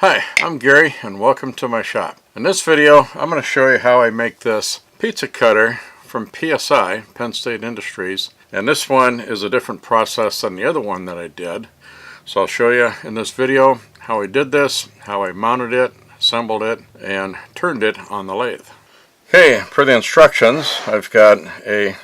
Hi, I'm Gary and welcome to my shop. In this video I'm going to show you how I make this pizza cutter from PSI, Penn State Industries, and this one is a different process than the other one that I did. So I'll show you in this video how I did this, how I mounted it, assembled it, and turned it on the lathe. Okay, for the instructions I've got a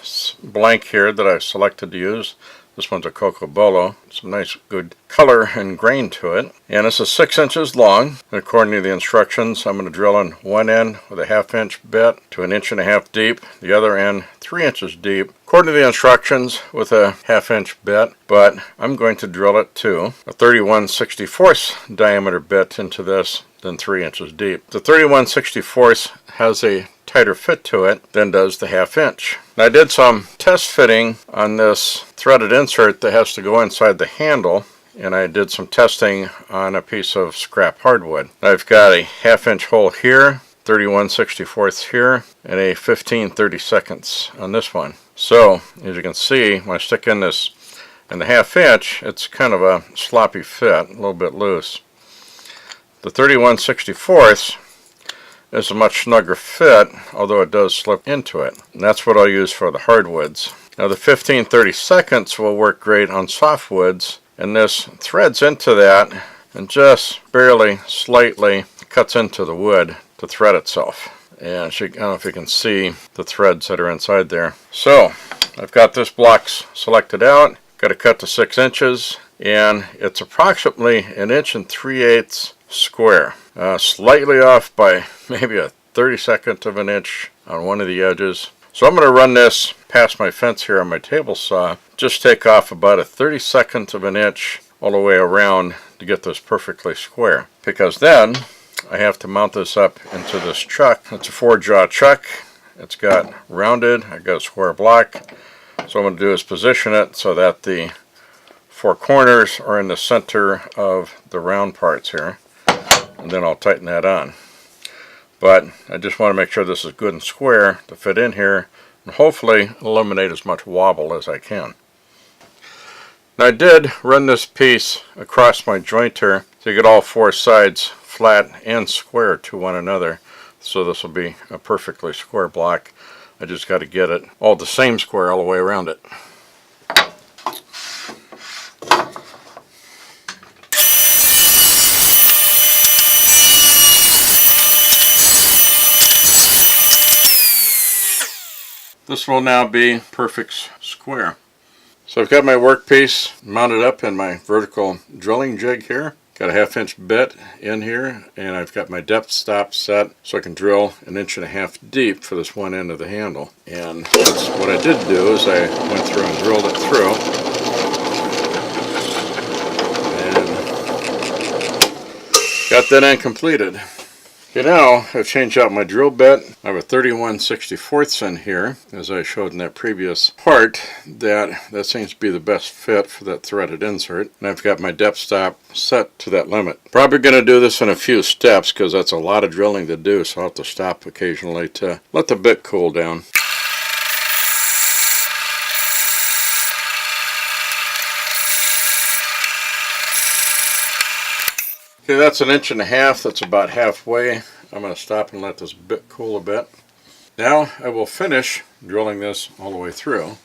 blank here that I selected to use. This one's a Coco Bolo. Some nice good color and grain to it. And this is 6 inches long. And according to the instructions, I'm going to drill in one end with a 1/2 inch bit to 1.5 inches deep. The other end 3 inches deep. According to the instructions with a 1/2 inch bit. But I'm going to drill it to a 31/64 diameter bit into this, then 3 inches deep. The 31/64 has a tighter fit to it than does the 1/2 inch. Now, I did some test fitting on this threaded insert that has to go inside the handle, and I did some testing on a piece of scrap hardwood. I've got a 1/2 inch hole here, 31/64 here, and a 15/32 on this one. So as you can see, when I stick in this in the 1/2 inch, it's kind of a sloppy fit, a little bit loose. The 31/64 is a much snugger fit, although it does slip into it. And that's what I'll use for the hardwoods. Now the 15/32 will work great on softwoods, and this threads into that and just barely, slightly cuts into the wood to thread itself. And I don't know if you can see the threads that are inside there. So I've got this blocks selected out, got it cut to 6 inches, and it's approximately 1 3/8 inches square. Slightly off by maybe a 32nd of an inch on one of the edges. So I'm going to run this past my fence here on my table saw. Just take off about a 32nd of an inch all the way around to get this perfectly square. Because then I have to mount this up into this chuck. It's a 4-jaw chuck. It's got rounded. I got a square block. So what I'm going to do is position it so that the 4 corners are in the center of the round parts here. And then I'll tighten that on. But I just want to make sure this is good and square to fit in here and hopefully eliminate as much wobble as I can. Now I did run this piece across my jointer to get all 4 sides flat and square to one another. So this will be a perfectly square block. I just got to get it all the same square all the way around it. This will now be perfect square. So I've got my workpiece mounted up in my vertical drilling jig here. Got a 1/2 inch bit in here, and I've got my depth stop set so I can drill 1.5 inches deep for this one end of the handle. And that's what I did do is I went through and drilled it through. And got that end completed. Okay, now I've changed out my drill bit. I have a 31/64 in here, as I showed in that previous part. That seems to be the best fit for that threaded insert. And I've got my depth stop set to that limit. Probably going to do this in a few steps because that's a lot of drilling to do, so I'll have to stop occasionally to let the bit cool down. Okay, that's 1.5 inches. That's about halfway. I'm going to stop and let this bit cool a bit. Now I will finish drilling this all the way through.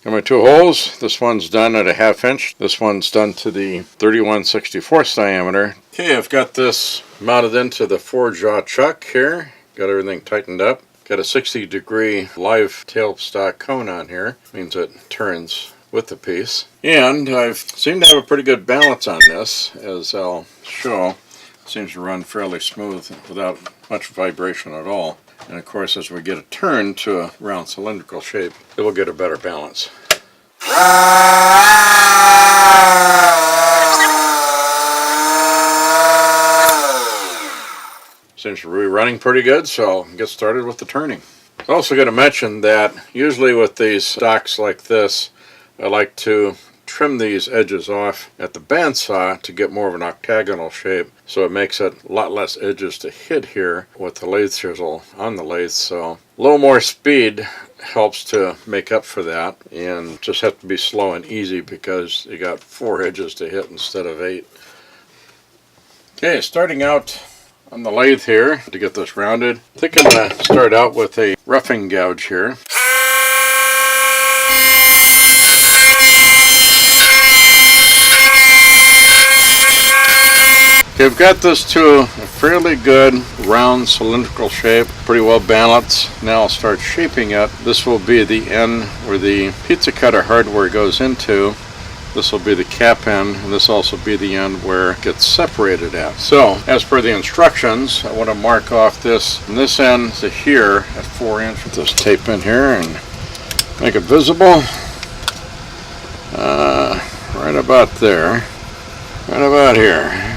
Got my 2 holes. This one's done at a 1/2 inch. This one's done to the 31/64 diameter. Okay, I've got this mounted into the 4-jaw chuck here. Got everything tightened up. Got a 60-degree live tailstock cone on here. Means it turns with the piece. And I've seemed to have a pretty good balance on this, as I'll show. It seems to run fairly smooth without much vibration at all. And of course, as we get it turned to a round cylindrical shape, it will get a better balance. Seems to be running pretty good, so I'll get started with the turning. I'm also going to mention that usually with these stocks like this, I like to trim these edges off at the bandsaw to get more of an octagonal shape, so it makes it a lot less edges to hit here with the lathe chisel on the lathe. So a little more speed helps to make up for that, and just have to be slow and easy because you got 4 edges to hit instead of 8. Okay, starting out on the lathe here to get this rounded, I think I'm going to start out with a roughing gouge here. Okay, I've got this to a fairly good round cylindrical shape, pretty well balanced. Now I'll start shaping it. This will be the end where the pizza cutter hardware goes into. This will be the cap end, and this will also be the end where it gets separated at. So, as per the instructions, I want to mark off this from this end to here at 4 inches. Put this tape in here and make it visible. Right about there. Right about here.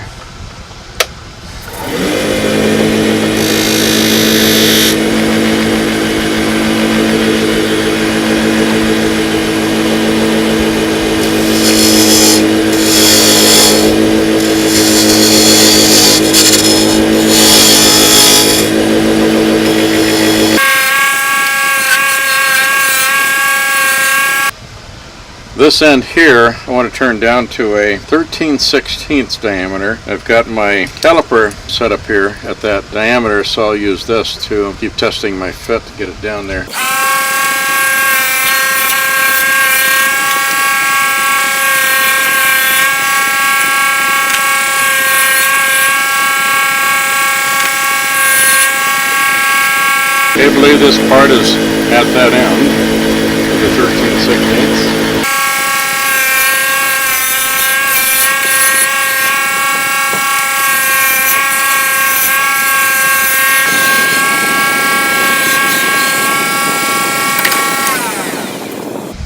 This end here I want to turn down to a 13/16 diameter. I've got my caliper set up here at that diameter, so I'll use this to keep testing my fit to get it down there. I believe this part is at that end of the 13/16.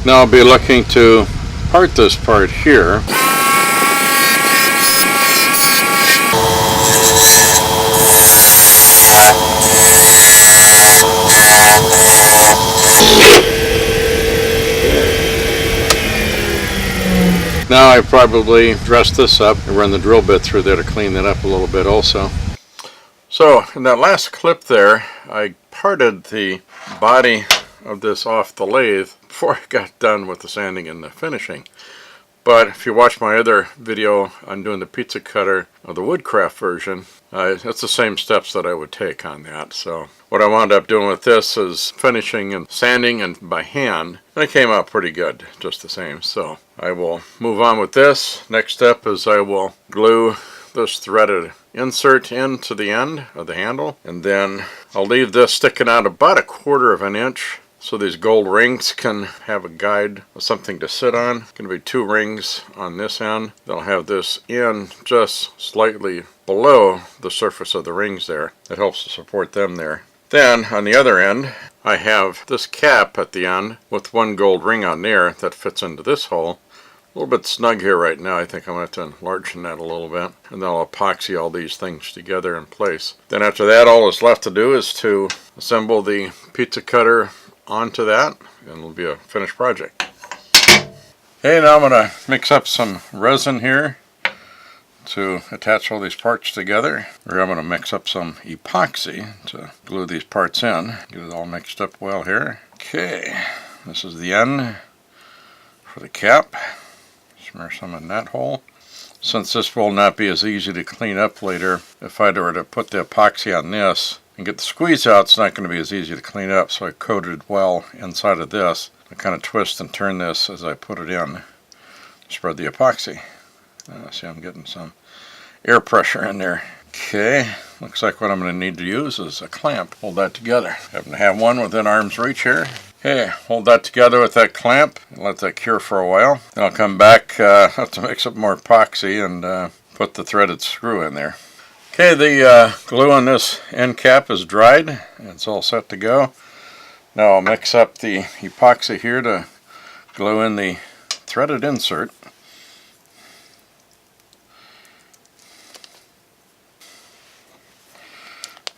Now I'll be looking to part this part here. Now I probably dress this up and run the drill bit through there to clean that up a little bit also. So in that last clip there, I parted the body of this off the lathe before I got done with the sanding and the finishing. But if you watch my other video on doing the pizza cutter of the woodcraft version, it's the same steps that I would take on that. So what I wound up doing with this is finishing and sanding and by hand, and it came out pretty good just the same. So I will move on with this. Next step is I will glue this threaded insert into the end of the handle, and then I'll leave this sticking out about 1/4 of an inch so these gold rings can have a guide of something to sit on. Going to be 2 rings on this end. They'll have this in just slightly below the surface of the rings there. That helps to support them there. Then on the other end I have this cap at the end with 1 gold ring on there that fits into this hole. A little bit snug here right now. I think I'm going to have to enlarge that a little bit, and then I'll epoxy all these things together in place. Then after that, all that's left to do is to assemble the pizza cutter onto that, and it'll be a finished project. Okay, now I'm going to mix up some resin here to attach all these parts together. Or I'm going to mix up some epoxy to glue these parts in. Get it all mixed up well here. Okay, this is the end for the cap. Smear some in that hole. Since this will not be as easy to clean up later, if I were to put the epoxy on this and get the squeeze out, it's not going to be as easy to clean up, so I coated well inside of this. I kind of twist and turn this as I put it in. Spread the epoxy. See, I'm getting some air pressure in there. Okay, looks like what I'm going to need to use is a clamp. Hold that together. Happen to have one within arm's reach here. Okay, hold that together with that clamp and let that cure for a while. Then I'll come back, have to mix up more epoxy and put the threaded screw in there. Okay, the glue on this end cap is dried. It's all set to go. Now I'll mix up the epoxy here to glue in the threaded insert.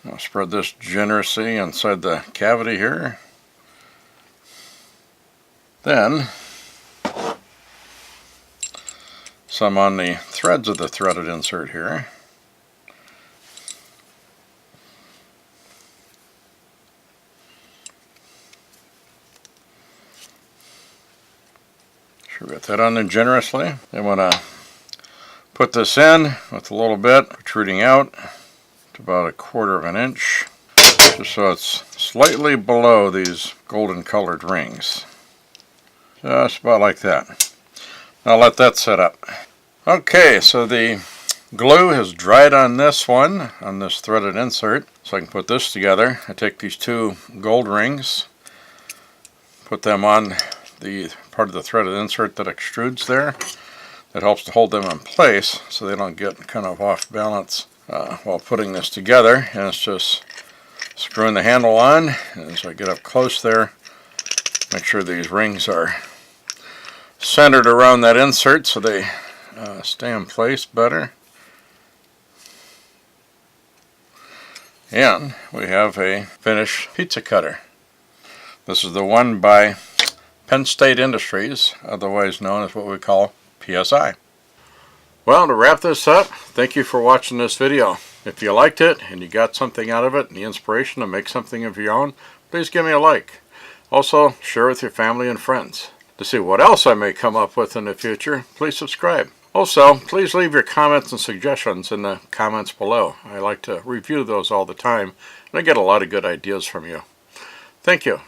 I'll spread this generously inside the cavity here. some on the threads of the threaded insert here. Sure, get that on there generously. Then want to put this in with a little bit protruding out to about 1/4 of an inch, just so it's slightly below these golden colored rings. Just about like that. Now let that set up. Okay, so the glue has dried on this one, on this threaded insert, so I can put this together. I take these 2 gold rings, put them on the part of the threaded insert that extrudes there. That helps to hold them in place so they don't get kind of off balance while putting this together. And it's just screwing the handle on, and as I get up close there, make sure these rings are centered around that insert so they stay in place better. And we have a finished pizza cutter. This is the one by Penn State Industries, otherwise known as what we call PSI. Well, to wrap this up, thank you for watching this video. If you liked it and you got something out of it and the inspiration to make something of your own, please give me a like. Also, share with your family and friends. To see what else I may come up with in the future, please subscribe. Also, please leave your comments and suggestions in the comments below. I like to review those all the time, and I get a lot of good ideas from you. Thank you.